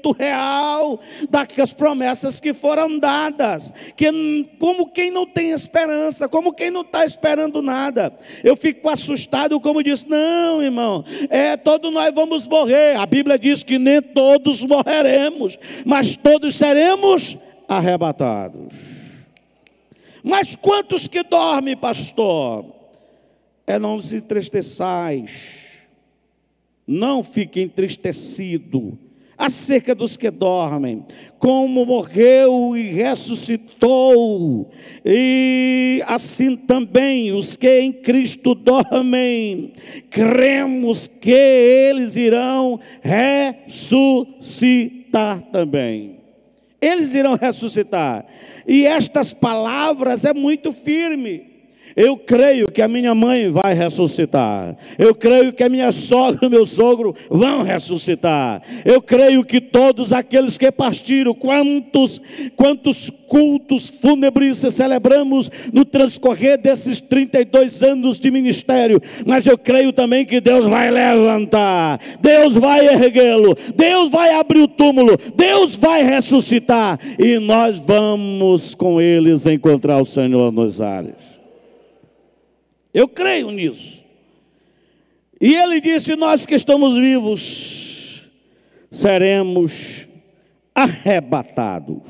cumprimento real das promessas que foram dadas, como quem não tem esperança, como quem não está esperando nada. Eu fico assustado, como disse, não, irmão, todos nós vamos morrer. A Bíblia diz que nem todos morreremos, mas todos seremos arrebatados. Mas quantos que dormem, pastor? Não vos entristeçais, não fique entristecido acerca dos que dormem, como morreu e ressuscitou, e assim também os que em Cristo dormem, cremos que eles irão ressuscitar também. Eles irão ressuscitar. E estas palavras é muito firme. Eu creio que a minha mãe vai ressuscitar. Eu creio que a minha sogra e meu sogro vão ressuscitar. Eu creio que todos aqueles que partiram, quantos cultos fúnebres celebramos no transcorrer desses 32 anos de ministério. Mas eu creio também que Deus vai levantar, Deus vai erguê-lo, Deus vai abrir o túmulo, Deus vai ressuscitar, e nós vamos com eles encontrar o Senhor nos ares. Eu creio nisso. E ele disse: nós que estamos vivos seremos arrebatados,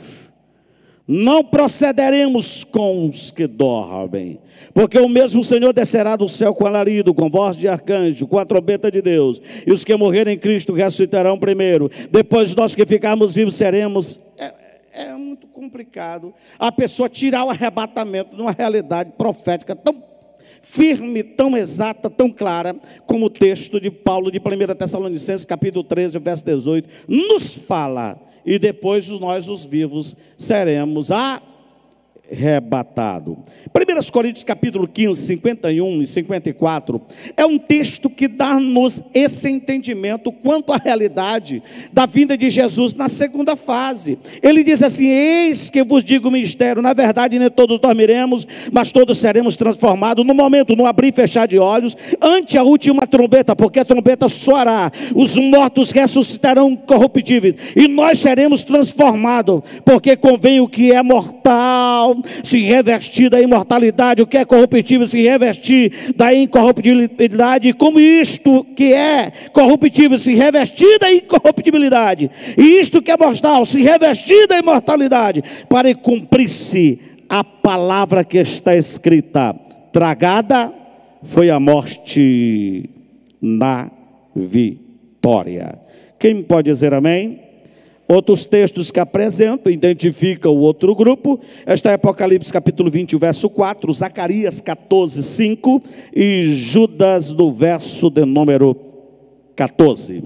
não procederemos com os que dormem, porque o mesmo Senhor descerá do céu com alarido, com voz de arcanjo, com a trombeta de Deus, e os que morrerem em Cristo ressuscitarão primeiro. Depois nós que ficarmos vivos seremos... É muito complicado a pessoa tirar o arrebatamento de uma realidade profética tão firme, tão exata, tão clara, como o texto de Paulo de 1 Tessalonicenses, capítulo 13, verso 18, nos fala. E depois nós, os vivos, seremos arrebatados. 1 Coríntios, capítulo 15, 51 e 54, é um texto que dá-nos esse entendimento quanto à realidade da vinda de Jesus na segunda fase. Ele diz assim: eis que vos digo o mistério, na verdade nem todos dormiremos, mas todos seremos transformados no momento, no abrir e fechar de olhos, ante a última trombeta, porque a trombeta soará, os mortos ressuscitarão incorruptíveis, e nós seremos transformados, porque convém o que é mortal se revestir da imortalidade, o que é corruptível se revestir da incorruptibilidade, e como isto que é corruptível se revestir da incorruptibilidade, e isto que é mortal se revestir da imortalidade, para cumprir-se a palavra que está escrita: tragada foi a morte na vitória. Quem pode dizer amém? Outros textos que apresentam, identificam o outro grupo. Esta é Apocalipse capítulo 20, verso 4, Zacarias 14, 5 e Judas no verso de número 14.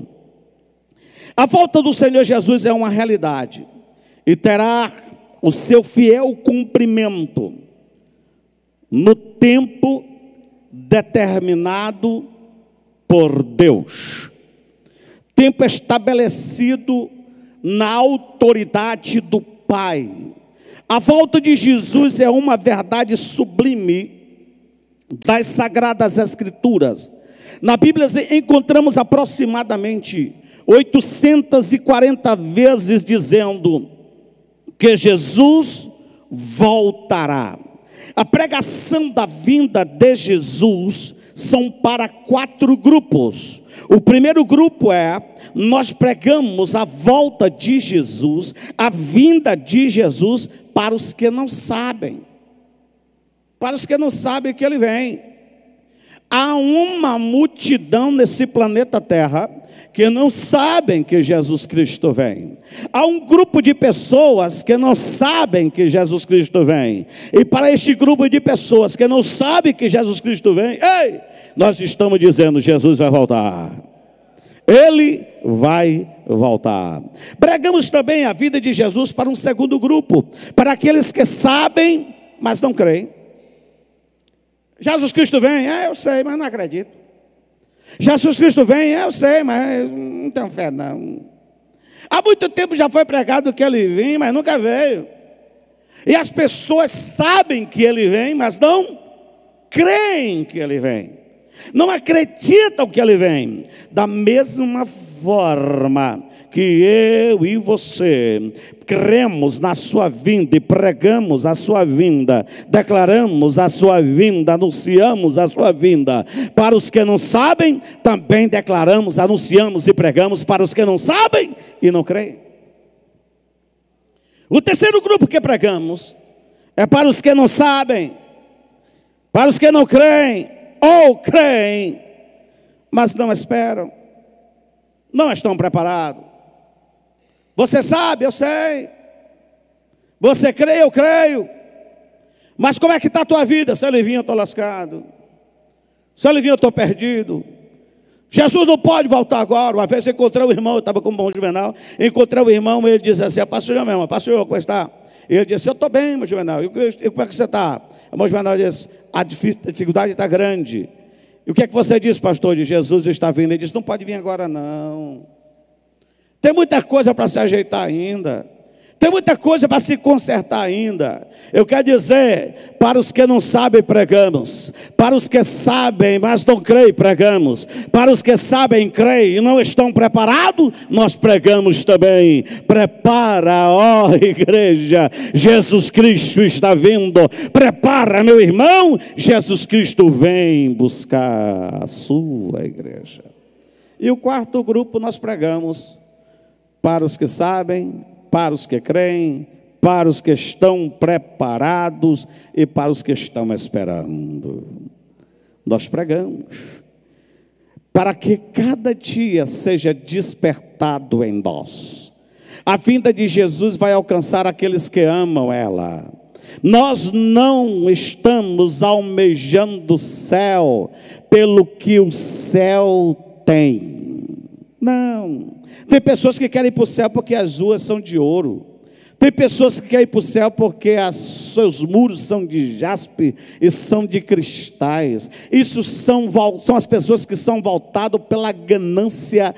A volta do Senhor Jesus é uma realidade e terá o seu fiel cumprimento no tempo determinado por Deus. Tempo estabelecido na autoridade do Pai. A volta de Jesus é uma verdade sublime das Sagradas Escrituras. Na Bíblia encontramos aproximadamente 840 vezes dizendo que Jesus voltará. A pregação da vinda de Jesus são para 4 grupos. O primeiro grupo nós pregamos a volta de Jesus, a vinda de Jesus para os que não sabem. Para os que não sabem que ele vem. Há uma multidão nesse planeta Terra que não sabem que Jesus Cristo vem. Há um grupo de pessoas que não sabem que Jesus Cristo vem. E para este grupo de pessoas que não sabem que Jesus Cristo vem, nós estamos dizendo: Jesus vai voltar. Ele vai voltar. Pregamos também a vida de Jesus para um segundo grupo, para aqueles que sabem, mas não creem. Jesus Cristo vem? Eu sei, mas não acredito. Jesus Cristo vem? Eu sei, mas não tenho fé não. Há muito tempo já foi pregado que ele vem, mas nunca veio. E as pessoas sabem que ele vem, mas não creem que ele vem. Não acreditam que ele vem. Da mesma forma que eu e você cremos na sua vinda e pregamos a sua vinda, declaramos a sua vinda, anunciamos a sua vinda. Para os que não sabem, também declaramos, anunciamos e pregamos para os que não sabem e não creem. O terceiro grupo que pregamos é para os que não sabem, para os que não creem ou creem, mas não esperam, não estão preparados. Você sabe, eu sei. Você crê, eu creio. Mas como é que está a tua vida? Seu Livinho, eu estou lascado. Seu Livinho, eu estou perdido. Jesus não pode voltar agora. Uma vez eu encontrei o irmão, eu estava com o bom Juvenal. Encontrei o irmão e ele disse assim: pastor, meu irmão, pastor, como está? E ele disse: eu estou bem, meu Juvenal. E como é que você está? O bom Juvenal disse: a dificuldade está grande. E o que é que você disse, pastor? De Jesus está vindo. Ele disse: não pode vir agora não. Tem muita coisa para se ajeitar ainda. Tem muita coisa para se consertar ainda. Eu quero dizer, para os que não sabem, pregamos. Para os que sabem, mas não creem, pregamos. Para os que sabem, creem e não estão preparados, nós pregamos também. Prepara, ó igreja, Jesus Cristo está vindo. Prepara, meu irmão, Jesus Cristo vem buscar a sua igreja. E o quarto grupo nós pregamos para os que sabem, para os que creem, para os que estão preparados e para os que estão esperando. Nós pregamos para que cada dia seja despertado em nós. A vinda de Jesus vai alcançar aqueles que amam ela. Nós não estamos almejando o céu pelo que o céu tem. Não. Tem pessoas que querem ir para o céu porque as ruas são de ouro. Tem pessoas que querem ir para o céu porque seus muros são de jaspe e são de cristais. Isso são as pessoas que são voltadas pela ganância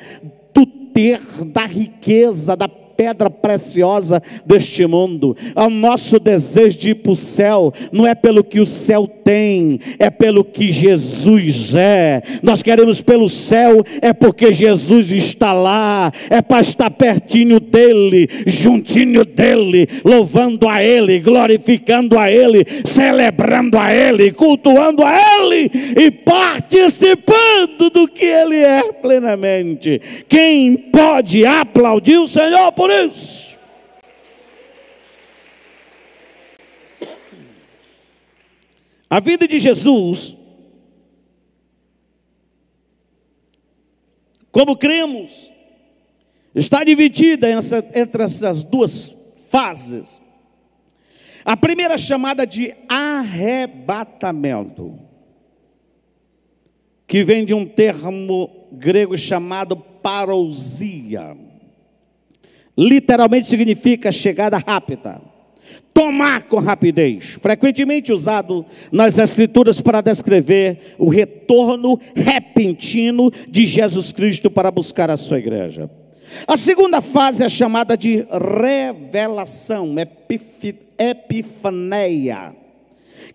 do ter, da riqueza, da pedra preciosa deste mundo. O nosso desejo de ir para o céu não é pelo que o céu tem, é pelo que Jesus é. Nós queremos pelo céu, é porque Jesus está lá, é para estar pertinho dele, juntinho dele, louvando a ele, glorificando a ele, celebrando a ele, cultuando a ele e participando do que ele é plenamente. Quem pode aplaudir o Senhor por isso? A vida de Jesus, como cremos, está dividida entre essas duas fases. A primeira é chamada de arrebatamento, que vem de um termo grego chamado parousia. Literalmente significa chegada rápida, tomar com rapidez, frequentemente usado nas escrituras para descrever o retorno repentino de Jesus Cristo para buscar a sua igreja. A segunda fase é chamada de revelação, epifaneia,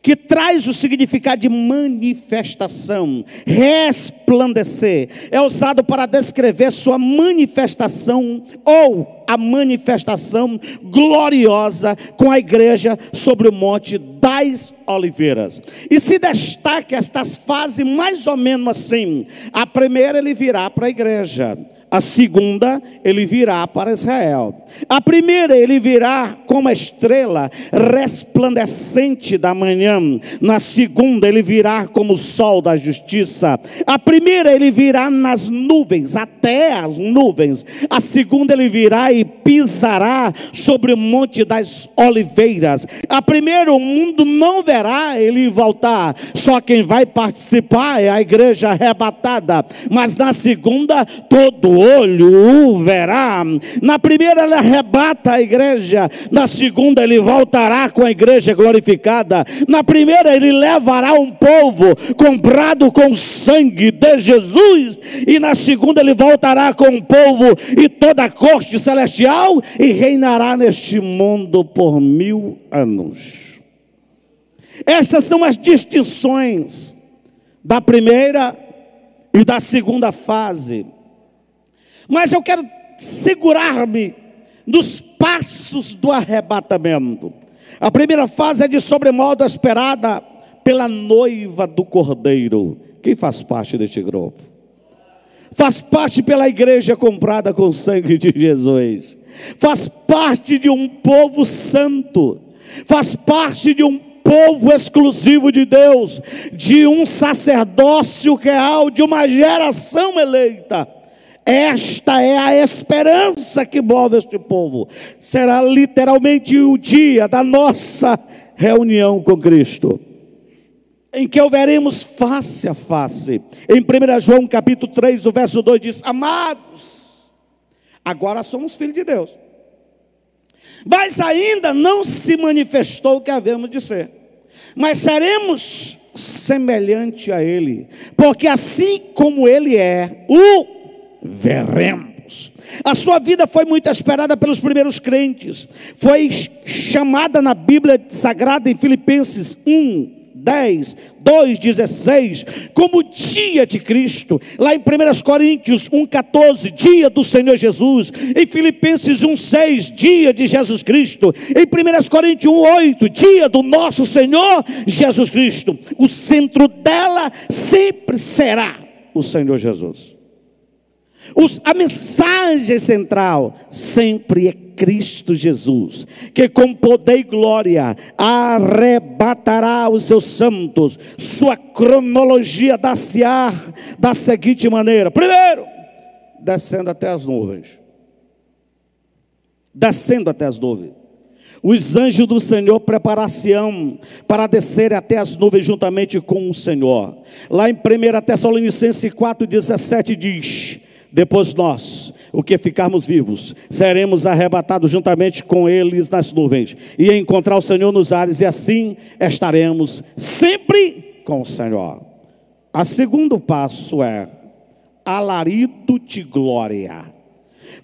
que traz o significado de manifestação, resplandecer. É usado para descrever sua manifestação ou a manifestação gloriosa com a igreja sobre o Monte das Oliveiras. E se destaca estas fases mais ou menos assim: a primeira ele virá para a igreja, a segunda, ele virá para Israel. A primeira, ele virá como a estrela resplandecente da manhã. Na segunda, ele virá como o sol da justiça. A primeira, ele virá nas nuvens, até as nuvens. A segunda, ele virá e pisará sobre o monte das oliveiras. A primeira, o mundo não verá ele voltar. Só quem vai participar é a igreja arrebatada. Mas na segunda, todo olho o verá. Na primeira ele arrebata a igreja, na segunda ele voltará com a igreja glorificada. Na primeira ele levará um povo comprado com sangue de Jesus, e na segunda ele voltará com o povo e toda a corte celestial e reinará neste mundo por 1000 anos. Essas são as distinções da primeira e da segunda fase. Mas eu quero segurar-me nos passos do arrebatamento. A primeira fase é de sobremodo esperada pela noiva do Cordeiro. Quem faz parte deste grupo? Faz parte pela igreja comprada com o sangue de Jesus. Faz parte de um povo santo. Faz parte de um povo exclusivo de Deus, de um sacerdócio real, de uma geração eleita. Esta é a esperança que move este povo. Será literalmente o dia da nossa reunião com Cristo, em que o veremos face a face. Em 1 João capítulo 3, o verso 2 diz: amados, agora somos filhos de Deus, mas ainda não se manifestou o que havemos de ser, mas seremos semelhante a Ele, porque assim como Ele é, o veremos. A sua vida foi muito esperada pelos primeiros crentes. Foi chamada na Bíblia Sagrada em Filipenses 1:10, 2:16, como dia de Cristo. Lá em 1 Coríntios 1:14, dia do Senhor Jesus. Em Filipenses 1:6, dia de Jesus Cristo. Em 1 Coríntios 1:8, dia do nosso Senhor Jesus Cristo. O centro dela sempre será o Senhor Jesus. A mensagem central sempre é Cristo Jesus, que com poder e glória arrebatará os seus santos. Sua cronologia dá-se-á da seguinte maneira: primeiro, descendo até as nuvens. Descendo até as nuvens. Os anjos do Senhor preparar-se-ão para descer até as nuvens juntamente com o Senhor. Lá em 1 Tessalonicenses 4:17 diz: depois nós, o que ficarmos vivos, seremos arrebatados juntamente com eles nas nuvens, e encontrar o Senhor nos ares, e assim estaremos sempre com o Senhor. O segundo passo é alarido de glória.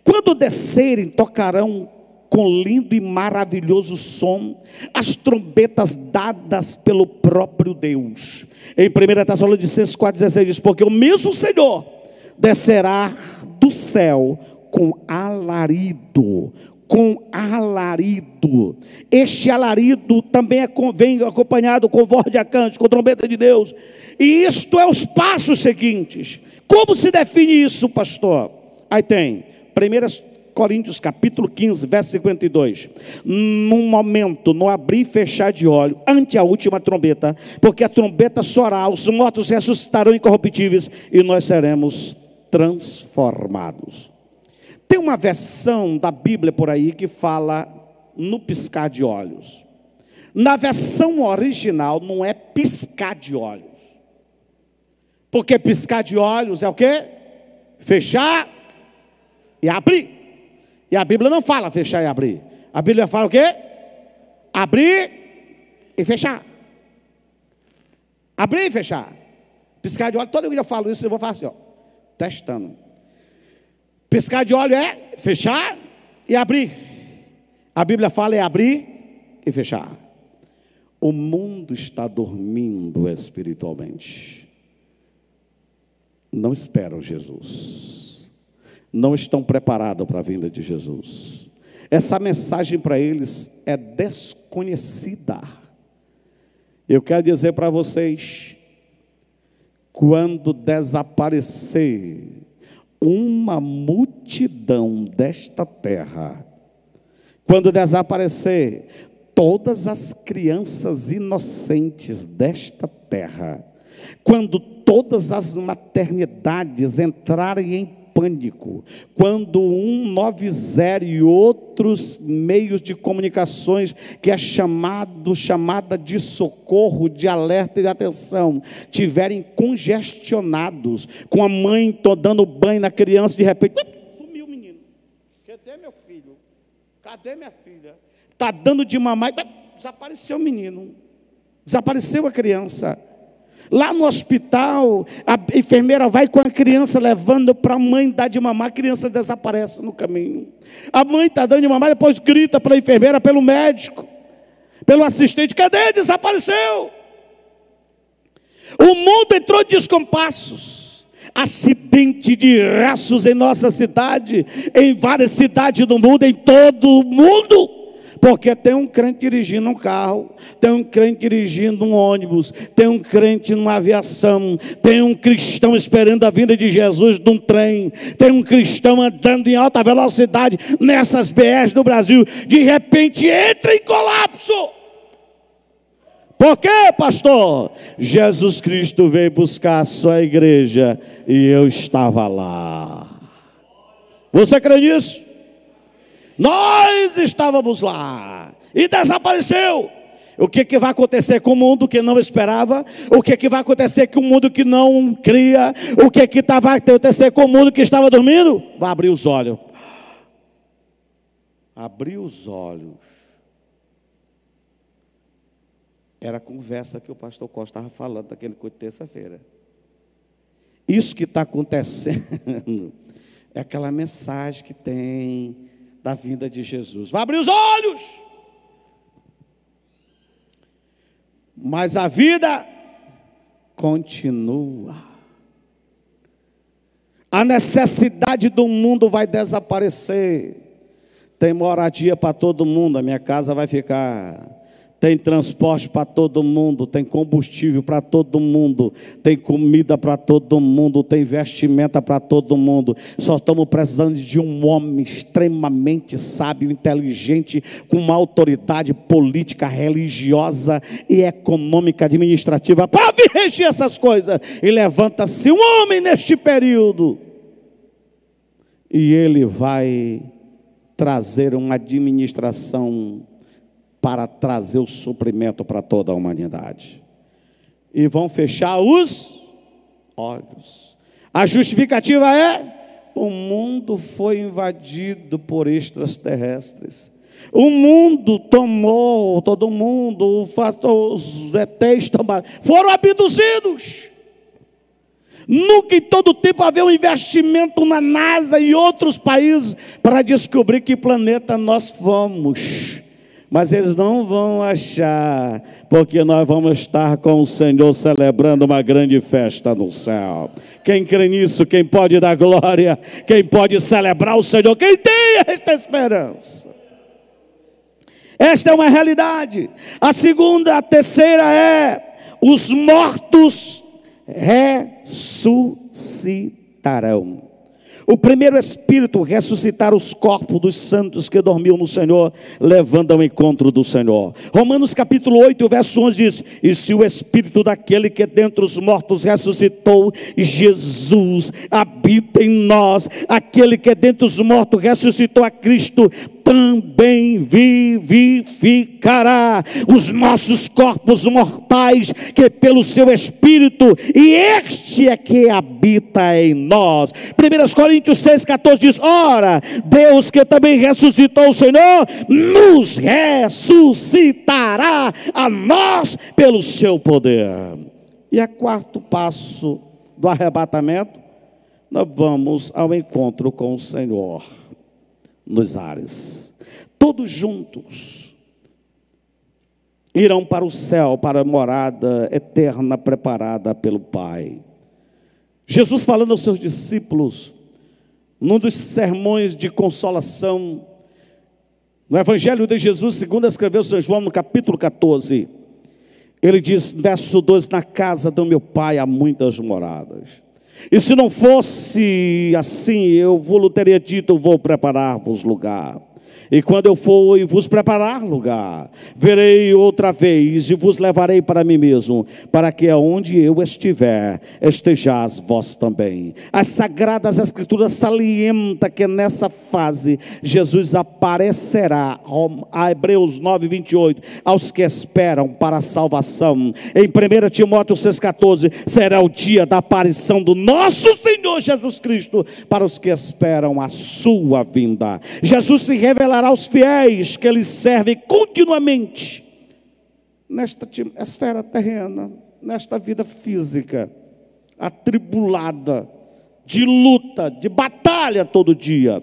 Quando descerem, tocarão com lindo e maravilhoso som as trombetas dadas pelo próprio Deus. Em 1 Tessalonicenses 4:16 diz: porque o mesmo Senhor descerá do céu com alarido. Com alarido. Este alarido também vem acompanhado com voz de arcanjo, com trombeta de Deus. E isto é os passos seguintes. Como se define isso, pastor? Aí tem 1 Coríntios capítulo 15, verso 52. Num momento, no abrir e fechar de olho, ante a última trombeta, porque a trombeta soará, os mortos ressuscitarão incorruptíveis e nós seremos transformados. Tem uma versão da Bíblia por aí que fala no piscar de olhos. Na versão original não é piscar de olhos, porque piscar de olhos é o quê? Fechar e abrir. E a Bíblia não fala fechar e abrir. A Bíblia fala o quê? Abrir e fechar. Abrir e fechar. Piscar de olho, todo dia eu falo isso, eu vou falar assim, ó, testando. Piscar de olho é fechar e abrir. A Bíblia fala é abrir e fechar. O mundo está dormindo espiritualmente. Não esperam Jesus. Não estão preparados para a vinda de Jesus. Essa mensagem para eles é desconhecida. Eu quero dizer para vocês, quando desaparecer uma multidão desta terra, quando desaparecer todas as crianças inocentes desta terra, quando todas as maternidades entrarem em pânico, quando 190 e outros meios de comunicações que é chamada de socorro, de alerta e de atenção, tiverem congestionados, com a mãe dando banho na criança, de repente, sumiu o menino. Cadê meu filho? Cadê minha filha? Está dando de mamar, desapareceu o menino, desapareceu a criança. Lá no hospital, a enfermeira vai com a criança levando para a mãe dar de mamar, a criança desaparece no caminho. A mãe está dando de mamar, depois grita para a enfermeira, pelo médico, pelo assistente: cadê? Desapareceu. O mundo entrou em descompassos. acidente de restos em nossa cidade, em várias cidades do mundo, em todo o mundo. Porque tem um crente dirigindo um carro, tem um crente dirigindo um ônibus, tem um crente numa aviação, tem um cristão esperando a vinda de Jesus num trem, tem um cristão andando em alta velocidade nessas BRs do Brasil, de repente entra em colapso. Por quê, pastor? Jesus Cristo veio buscar a sua igreja e eu estava lá. Você crê nisso? Nós estávamos lá e desapareceu. O que vai acontecer com o mundo que não esperava? O que vai acontecer com o mundo que não cria? O que vai acontecer com o mundo que estava dormindo? Vai abrir os olhos. Abrir os olhos. Era a conversa que o pastor Costa estava falando naquele culto de terça-feira. Isso que está acontecendo é aquela mensagem que tem da vinda de Jesus. Vai abrir os olhos. Mas a vida continua. A necessidade do mundo vai desaparecer. Tem moradia para todo mundo, a minha casa vai ficar. Tem transporte para todo mundo, tem combustível para todo mundo, tem comida para todo mundo, tem vestimenta para todo mundo. Só estamos precisando de um homem extremamente sábio, inteligente, com uma autoridade política, religiosa e econômica, administrativa, para vir regir essas coisas. E levanta-se um homem neste período, e ele vai trazer uma administração para trazer o suprimento para toda a humanidade. E vão fechar os olhos. A justificativa é: o mundo foi invadido por extraterrestres. O mundo tomou, todo mundo, os ETs tomaram, foram abduzidos. Nunca em todo tempo havia um investimento na NASA e outros países para descobrir que planeta nós fomos. Mas eles não vão achar, porque nós vamos estar com o Senhor celebrando uma grande festa no céu. Quem crê nisso, quem pode dar glória, quem pode celebrar o Senhor, quem tem esta esperança. Esta é uma realidade. A terceira é: os mortos ressuscitarão. O primeiro Espírito ressuscitar os corpos dos santos que dormiam no Senhor, levando ao encontro do Senhor. Romanos capítulo 8, verso 11 diz: e se o Espírito daquele que dentre os mortos ressuscitou Jesus habita em nós, aquele que dentre os mortos ressuscitou a Cristo, também vivificará os nossos corpos mortais, que pelo seu Espírito, e este é que habita em nós. 1 Coríntios 6,14 diz: ora, Deus que também ressuscitou o Senhor, nos ressuscitará a nós pelo seu poder. E a quarto passo do arrebatamento, nós vamos ao encontro com o Senhor nos ares. Todos juntos irão para o céu, para a morada eterna preparada pelo Pai. Jesus falando aos seus discípulos, num dos sermões de consolação, no Evangelho de Jesus, segundo escreveu São João, no capítulo 14, ele diz, verso 2: na casa do meu Pai há muitas moradas. E se não fosse assim, eu vos teria dito: vou preparar-vos lugar. E quando eu for e vos preparar lugar, verei outra vez e vos levarei para mim mesmo, para que aonde eu estiver, estejais vós também. As Sagradas Escrituras salientam que nessa fase Jesus aparecerá, a Hebreus 9, 28, aos que esperam para a salvação. Em 1 Timóteo 6,14, será o dia da aparição do nosso Senhor Jesus Cristo para os que esperam a sua vinda. Jesus se revelará aos fiéis que Ele serve continuamente nesta esfera terrena, nesta vida física atribulada, de luta, de batalha todo dia.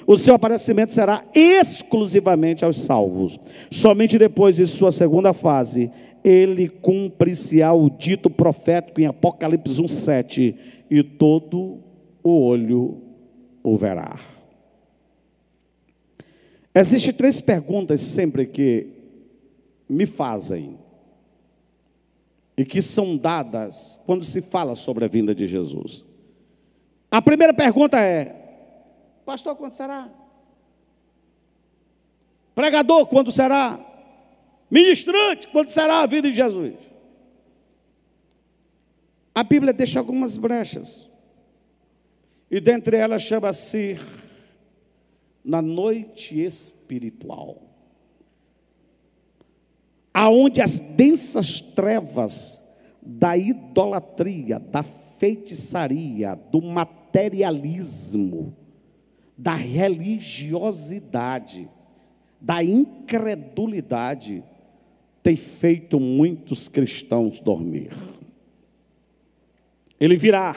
O seu aparecimento será exclusivamente aos salvos. Somente depois de sua segunda fase, Ele cumprir-se-á o dito profético em Apocalipse 1,7, e todo o olho o verá. Existem 3 perguntas sempre que me fazem e que são dadas quando se fala sobre a vinda de Jesus. A primeira pergunta é: pastor, quando será? Pregador, quando será? Ministrante, quando será a vinda de Jesus? A Bíblia deixa algumas brechas, e dentre elas chama-se na noite espiritual, aonde as densas trevas da idolatria, da feitiçaria, do materialismo, da religiosidade, da incredulidade, tem feito muitos cristãos dormir. Ele virá.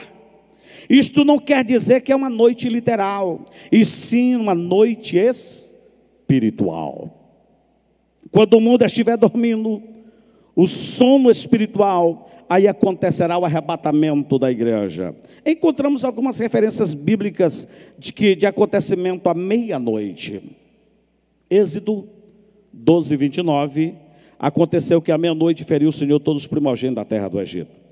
Isto não quer dizer que é uma noite literal, e sim uma noite espiritual. Quando o mundo estiver dormindo, o sono espiritual, aí acontecerá o arrebatamento da igreja. Encontramos algumas referências bíblicas de acontecimento à meia-noite. Êxodo 12, 29, aconteceu que à meia-noite feriu o Senhor todos os primogênitos da terra do Egito.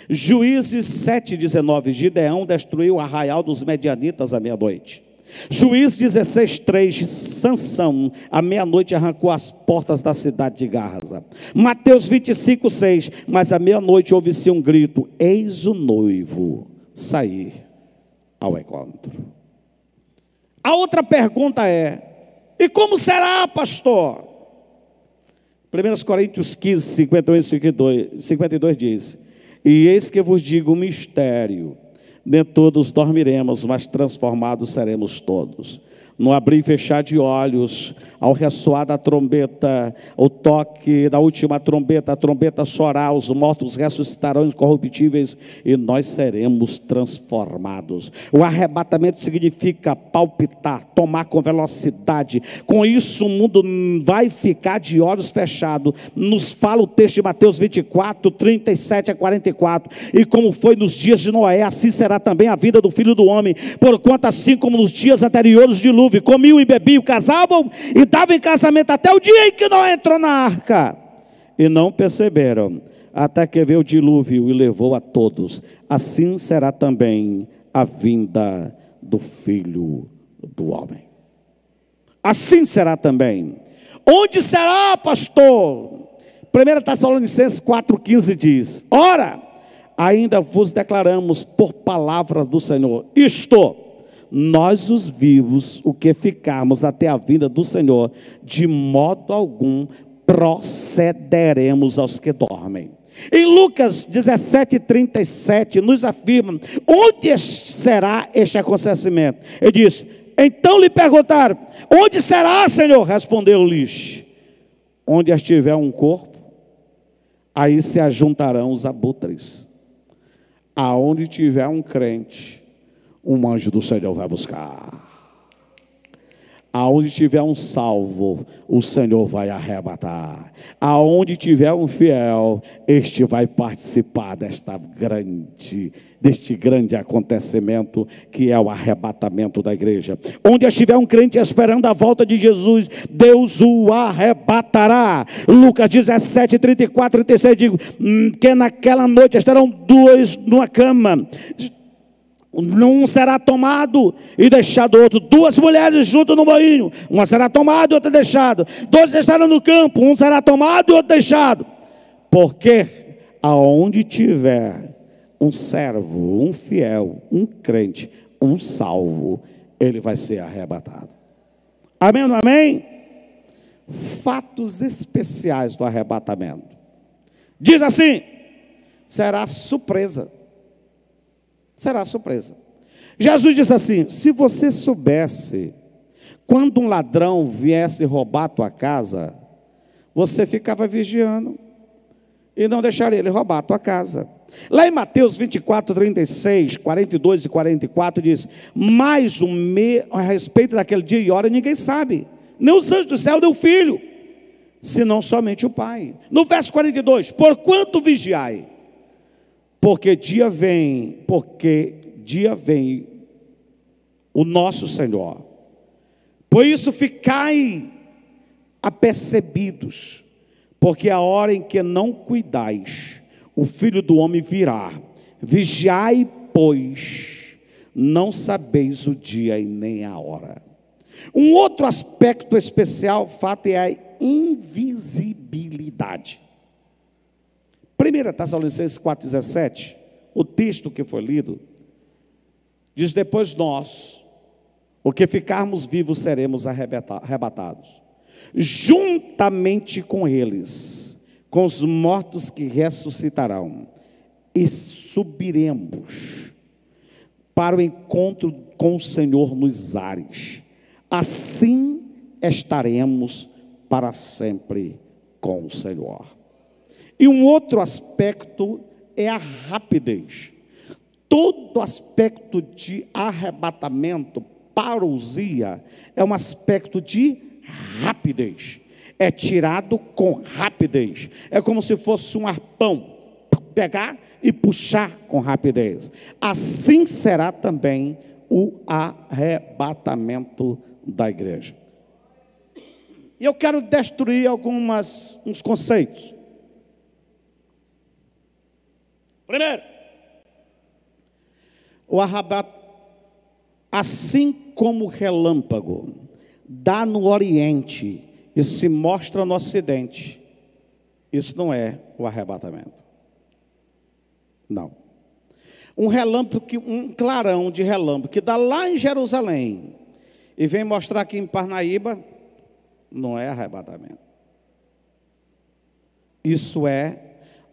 Juízes 7, 19, Gideão destruiu o arraial dos medianitas à meia-noite. Juízes 16, 3, Sansão à meia-noite arrancou as portas da cidade de Gaza. Mateus 25, 6, mas à meia-noite ouve-se um grito: eis o noivo sair ao encontro. A outra pergunta é: e como será, pastor? 1 Coríntios 15, 51 e 52 diz: e eis que vos digo um mistério, nem todos dormiremos, mas transformados seremos todos. No abrir e fechar de olhos, ao ressoar da trombeta, o toque da última trombeta, a trombeta soará, os mortos ressuscitarão incorruptíveis e nós seremos transformados. O arrebatamento significa palpitar, tomar com velocidade. Com isso o mundo vai ficar de olhos fechados. Nos fala o texto de Mateus 24, 37 a 44. E como foi nos dias de Noé, assim será também a vida do Filho do Homem. Porquanto assim como nos dias anteriores de comiam e bebiam, casavam e davam em casamento até o dia em que Noé entrou na arca, e não perceberam, até que veio o dilúvio e levou a todos. Assim será também a vinda do Filho do Homem. Assim será também. Onde será, pastor? 1 Tessalonicenses 4,15 diz: ora, ainda vos declaramos por palavra do Senhor, isto, nós os vivos, o que ficarmos até a vinda do Senhor, de modo algum procederemos aos que dormem. Em Lucas 17:37 nos afirma onde será este acontecimento. Ele diz: então lhe perguntaram: onde será, Senhor? Respondeu-lhes: onde estiver um corpo, aí se ajuntarão os abutres. Aonde tiver um crente, um anjo do Senhor vai buscar. Aonde tiver um salvo, o Senhor vai arrebatar. Aonde tiver um fiel, este vai participar deste grande acontecimento que é o arrebatamento da igreja. Onde estiver um crente esperando a volta de Jesus, Deus o arrebatará. Lucas 17, 34, 36 digo que naquela noite estarão 2 numa cama, um será tomado e deixado outro. 2 mulheres juntas no moinho, uma será tomada e outra deixada. 2 estarão no campo, um será tomado e outro deixado. Porque aonde tiver um servo, um fiel, um crente, um salvo, ele vai ser arrebatado. Amém ou não amém? Fatos especiais do arrebatamento. Diz assim: será surpresa. Será surpresa. Jesus disse assim: se você soubesse, quando um ladrão viesse roubar a tua casa, você ficava vigiando e não deixaria ele roubar a tua casa. Lá em Mateus 24, 36, 42 e 44 diz: mas a respeito daquele dia e hora ninguém sabe, nem os anjos do céu, nem o filho, senão somente o Pai. No verso 42, porquanto vigiai, porque dia vem o nosso Senhor. Por isso ficai apercebidos, porque a hora em que não cuidais, o Filho do Homem virá. Vigiai, pois, não sabeis o dia e nem a hora. Um outro aspecto especial, fato, é a invisibilidade. 1 Tessalonicenses 4,17, o texto que foi lido, diz: depois nós, o que ficarmos vivos, seremos arrebatados, juntamente com eles, com os mortos que ressuscitarão, e subiremos para o encontro com o Senhor nos ares. Assim estaremos para sempre com o Senhor. E um outro aspecto é a rapidez. Todo aspecto de arrebatamento, parousia, é um aspecto de rapidez. É tirado com rapidez. É como se fosse um arpão, pegar e puxar com rapidez. Assim será também o arrebatamento da igreja. E eu quero destruir uns conceitos. Primeiro, o arrebatamento, assim como o relâmpago dá no Oriente e se mostra no Ocidente, isso não é o arrebatamento. Não. Um relâmpago, um clarão de relâmpago que dá lá em Jerusalém e vem mostrar aqui em Parnaíba, não é arrebatamento. Isso é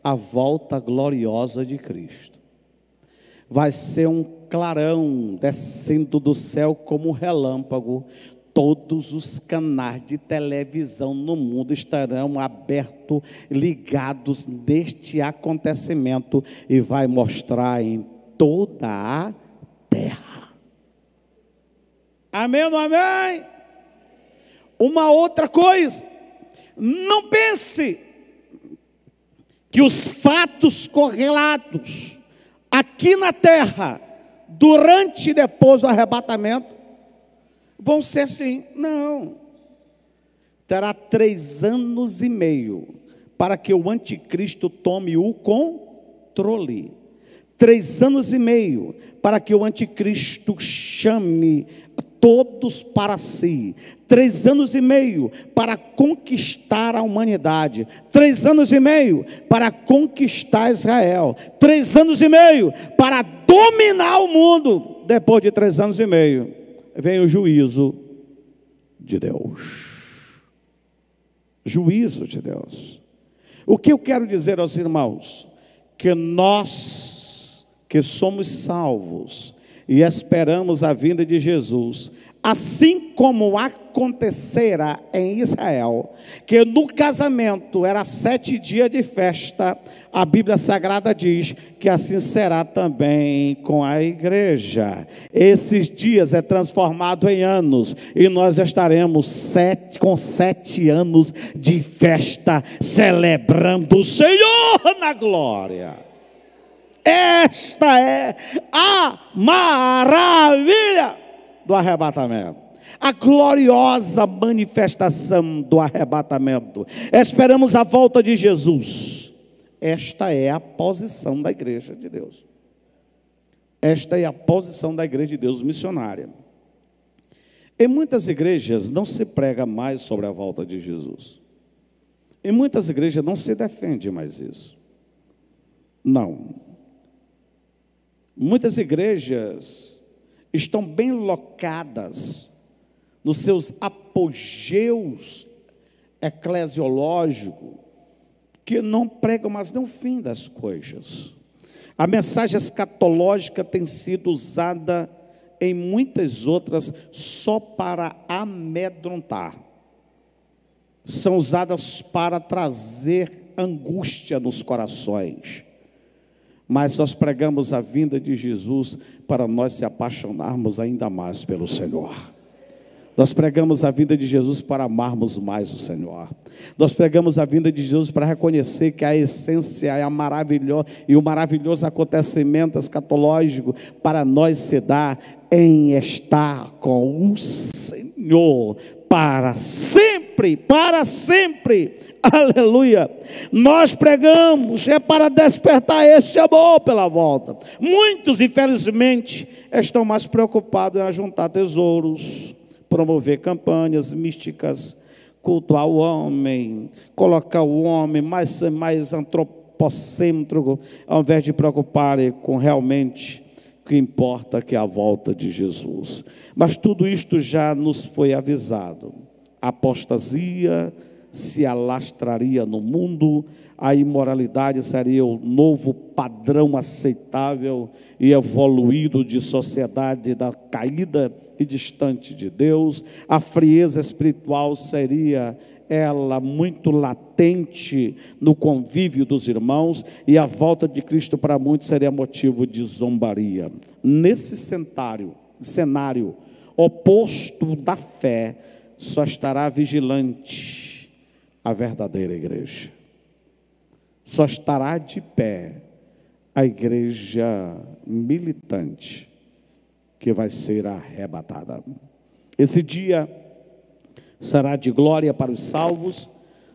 a volta gloriosa de Cristo. Vai ser um clarão descendo do céu como um relâmpago. Todos os canais de televisão no mundo estarão abertos, ligados neste acontecimento, e vai mostrar em toda a terra. Amém ou não amém? Uma outra coisa, não pense que os fatos correlatos aqui na terra, durante e depois do arrebatamento, vão ser assim. Não. Terá 3 anos e meio para que o anticristo tome o controle. 3 anos e meio para que o anticristo chame todos para si. 3 anos e meio para conquistar a humanidade. 3 anos e meio para conquistar Israel. 3 anos e meio para dominar o mundo. Depois de 3 anos e meio, vem o juízo de Deus. Juízo de Deus. O que eu quero dizer aos irmãos? Que nós, que somos salvos e esperamos a vinda de Jesus, assim como acontecera em Israel, que no casamento era 7 dias de festa, a Bíblia Sagrada diz que assim será também com a igreja. Esses dias é transformado em anos, e nós estaremos com 7 anos de festa, celebrando o Senhor na glória. Esta é a maravilha do arrebatamento, a gloriosa manifestação do arrebatamento. Esperamos a volta de Jesus. Esta é a posição da igreja de Deus. Esta é a posição da igreja de Deus missionária. Em muitas igrejas não se prega mais sobre a volta de Jesus. Em muitas igrejas não se defende mais isso. Não. Muitas igrejas estão bem locadas nos seus apogeus eclesiológicos, que não pregam mais nem o fim das coisas. A mensagem escatológica tem sido usada em muitas outras só para amedrontar. São usadas para trazer angústia nos corações. Mas nós pregamos a vinda de Jesus para nós se apaixonarmos ainda mais pelo Senhor. Nós pregamos a vinda de Jesus para amarmos mais o Senhor. Nós pregamos a vinda de Jesus para reconhecer que a essência é o maravilhoso acontecimento escatológico para nós se dá em estar com o Senhor para sempre, para sempre. Aleluia. Nós pregamos para despertar esse amor pela volta. Muitos, infelizmente, estão mais preocupados em ajuntar tesouros, promover campanhas místicas, cultuar o homem, colocar o homem mais antropocêntrico, ao invés de preocuparem com realmente o que importa, que é a volta de Jesus. Mas tudo isto já nos foi avisado. A apostasia se alastraria no mundo, a imoralidade seria o novo padrão aceitável e evoluído de sociedade da caída e distante de Deus. A frieza espiritual seria ela muito latente no convívio dos irmãos, e a volta de Cristo para muitos seria motivo de zombaria. Nesse cenário oposto da fé, só estará vigilante a verdadeira igreja. Só estará de pé a igreja militante, que vai ser arrebatada. Esse dia será de glória para os salvos,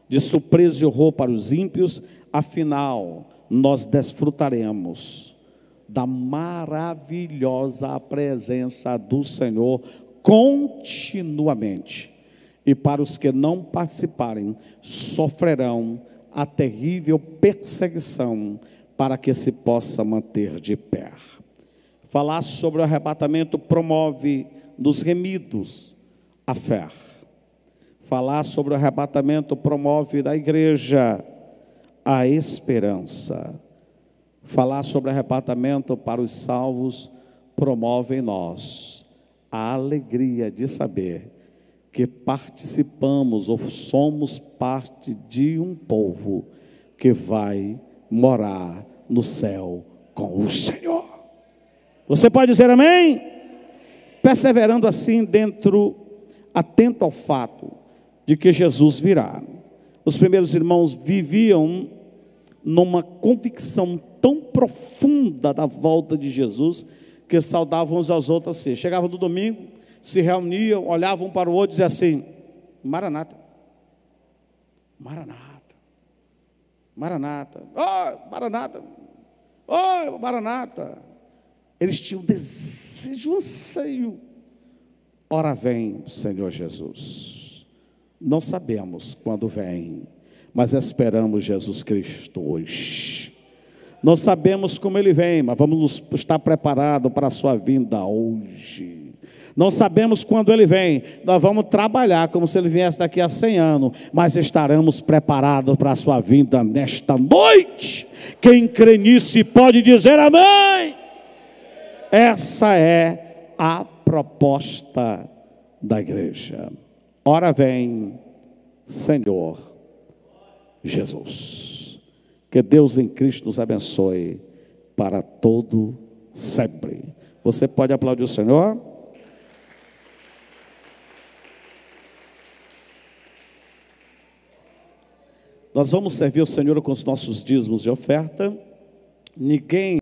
de surpresa e horror para os ímpios. Afinal, nós desfrutaremos da maravilhosa presença do Senhor continuamente. E para os que não participarem, sofrerão a terrível perseguição para que se possa manter de pé. Falar sobre o arrebatamento promove nos remidos a fé. Falar sobre o arrebatamento promove da igreja a esperança. Falar sobre o arrebatamento para os salvos promove em nós a alegria de saber que participamos ou somos parte de um povo que vai morar no céu com o Senhor. Você pode dizer amém? Perseverando assim atento ao fato de que Jesus virá. Os primeiros irmãos viviam numa convicção tão profunda da volta de Jesus, que saudavam uns aos outros assim. Chegavam no domingo, se reuniam, olhavam um para o outro e diziam assim: Maranata, Maranata, Maranata, oh, Maranata, oh, Maranata. Eles tinham desejo, anseio. Ora vem, Senhor Jesus. Não sabemos quando vem, mas esperamos Jesus Cristo hoje. Não sabemos como Ele vem, mas vamos estar preparados para a sua vinda hoje. Não sabemos quando Ele vem, nós vamos trabalhar como se Ele viesse daqui a 100 anos, mas estaremos preparados para a sua vinda nesta noite. Quem crê nisso pode dizer amém. Essa é a proposta da igreja. Ora vem, Senhor Jesus. Que Deus em Cristo nos abençoe para todo sempre. Você pode aplaudir o Senhor? Nós vamos servir o Senhor com os nossos dízimos de oferta. Ninguém